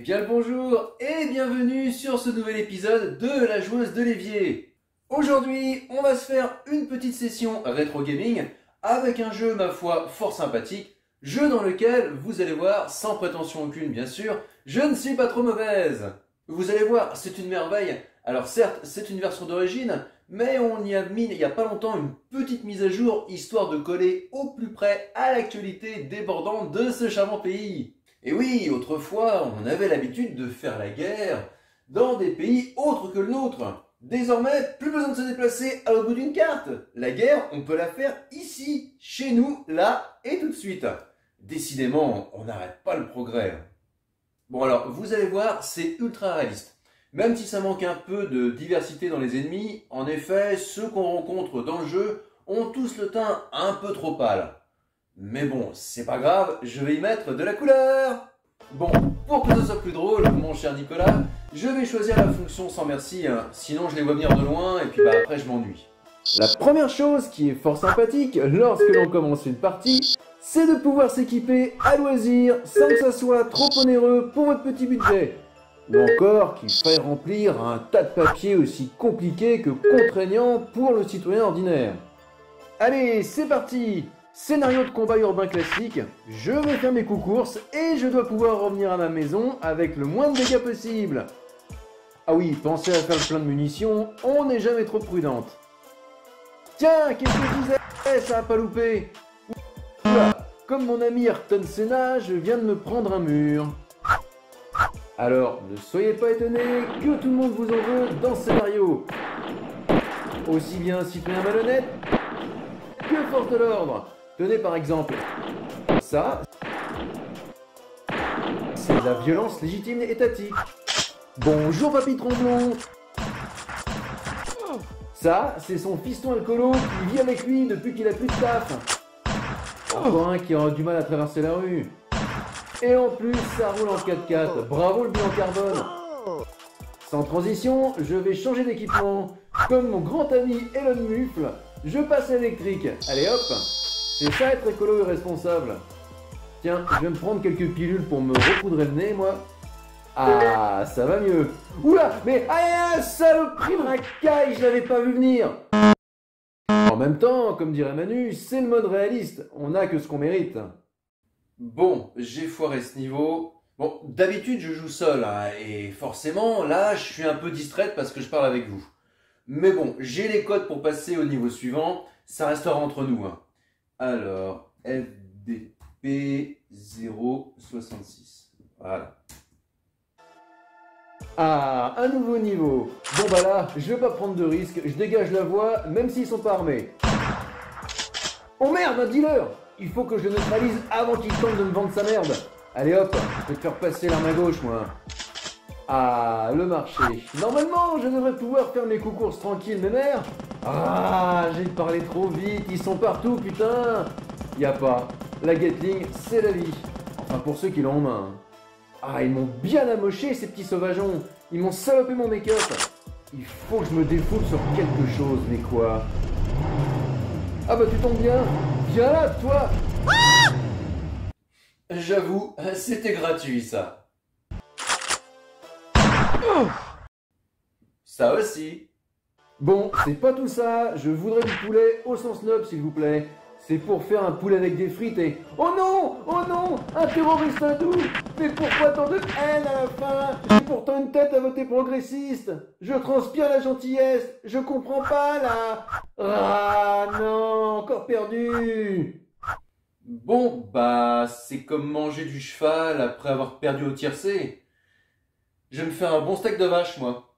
bien le bonjour et bienvenue sur ce nouvel épisode de la joueuse de l'évier. Aujourd'hui, on va se faire une petite session rétro gaming avec un jeu, ma foi, fort sympathique. Jeu dans lequel, vous allez voir, sans prétention aucune bien sûr, je ne suis pas trop mauvaise. Vous allez voir, c'est une merveille. Alors certes, c'est une version d'origine, mais on y a mis il n'y a pas longtemps une petite mise à jour, histoire de coller au plus près à l'actualité débordante de ce charmant pays. Et oui, autrefois, on avait l'habitude de faire la guerre dans des pays autres que le nôtre. Désormais, plus besoin de se déplacer à l'autre bout d'une carte. La guerre, on peut la faire ici, chez nous, là et tout de suite. Décidément, on n'arrête pas le progrès. Bon alors, vous allez voir, c'est ultra réaliste. Même si ça manque un peu de diversité dans les ennemis, en effet, ceux qu'on rencontre dans le jeu ont tous le teint un peu trop pâle. Mais bon, c'est pas grave, je vais y mettre de la couleur. Bon, pour que ce soit plus drôle, mon cher Nicolas, je vais choisir la fonction sans merci, hein. Sinon je les vois venir de loin et puis après je m'ennuie. La première chose qui est fort sympathique lorsque l'on commence une partie, c'est de pouvoir s'équiper à loisir sans que ça soit trop onéreux pour votre petit budget. Ou encore qu'il faille remplir un tas de papiers aussi compliqués que contraignants pour le citoyen ordinaire. Allez, c'est parti! Scénario de combat urbain classique, je vais faire mes coups courses et je dois pouvoir revenir à ma maison avec le moins de dégâts possible. Ah oui, pensez à faire le plein de munitions, on n'est jamais trop prudente. Tiens, qu'est-ce que je disais? Ça a pas loupé. Oula, comme mon ami Ayrton Senna, je viens de me prendre un mur. Alors, ne soyez pas étonnés que tout le monde vous en veut dans ce scénario. Aussi bien citoyen malhonnête que force de l'ordre. Tenez par exemple, ça, c'est la violence légitime étatique. Bonjour papy tromblon. Ça, c'est son fiston alcoolo qui vit avec lui depuis qu'il a plus de taf. Encore un qui aura du mal à traverser la rue. Et en plus, ça roule en 4x4. Bravo le bilan carbone. Sans transition, je vais changer d'équipement. Comme mon grand ami Elon Musk, je passe à l'électrique. Allez hop. C'est ça être écolo et responsable. Tiens, je vais me prendre quelques pilules pour me recoudrer le nez, moi. Ah, ça va mieux. Oula, mais aïe, saloperie de racaille, je l'avais pas vu venir. En même temps, comme dirait Manu, c'est le mode réaliste. On n'a que ce qu'on mérite. Bon, j'ai foiré ce niveau. Bon, d'habitude, je joue seul, hein, et forcément, là, je suis un peu distraite parce que je parle avec vous. Mais bon, j'ai les codes pour passer au niveau suivant. Ça restera entre nous, hein. Alors, FDP 066. Voilà. Ah, un nouveau niveau. Bon bah là, je vais pas prendre de risques, je dégage la voie, même s'ils sont pas armés. Oh merde, un dealer! Il faut que je le neutralise avant qu'il tente de me vendre sa merde. Allez hop, je vais te faire passer l'arme à gauche, moi. Ah, le marché. Normalement, je devrais pouvoir faire mes coups courses tranquilles, mais merde. Ah, j'ai parlé trop vite, ils sont partout, putain. Y a pas. La Gatling, c'est la vie. Enfin, pour ceux qui l'ont en main. Ah, ils m'ont bien amoché, ces petits sauvageons. Ils m'ont salopé mon make-up. Il faut que je me défoule sur quelque chose, mais quoi? Ah bah, tu tombes bien. Viens là, toi. Ah, j'avoue, c'était gratuit, ça. Ça aussi. Bon, c'est pas tout ça. Je voudrais du poulet au sens noble, s'il vous plaît. C'est pour faire un poulet avec des frites et... Oh non! Oh non! Un terroriste hindou! Mais pourquoi tant de haine à la fin? J'ai pourtant une tête à voter progressiste. Je transpire la gentillesse. Je comprends pas, là. Ah non! Encore perdu! Bon, bah, c'est comme manger du cheval après avoir perdu au tiercé. Je vais me faire un bon steak de vache, moi.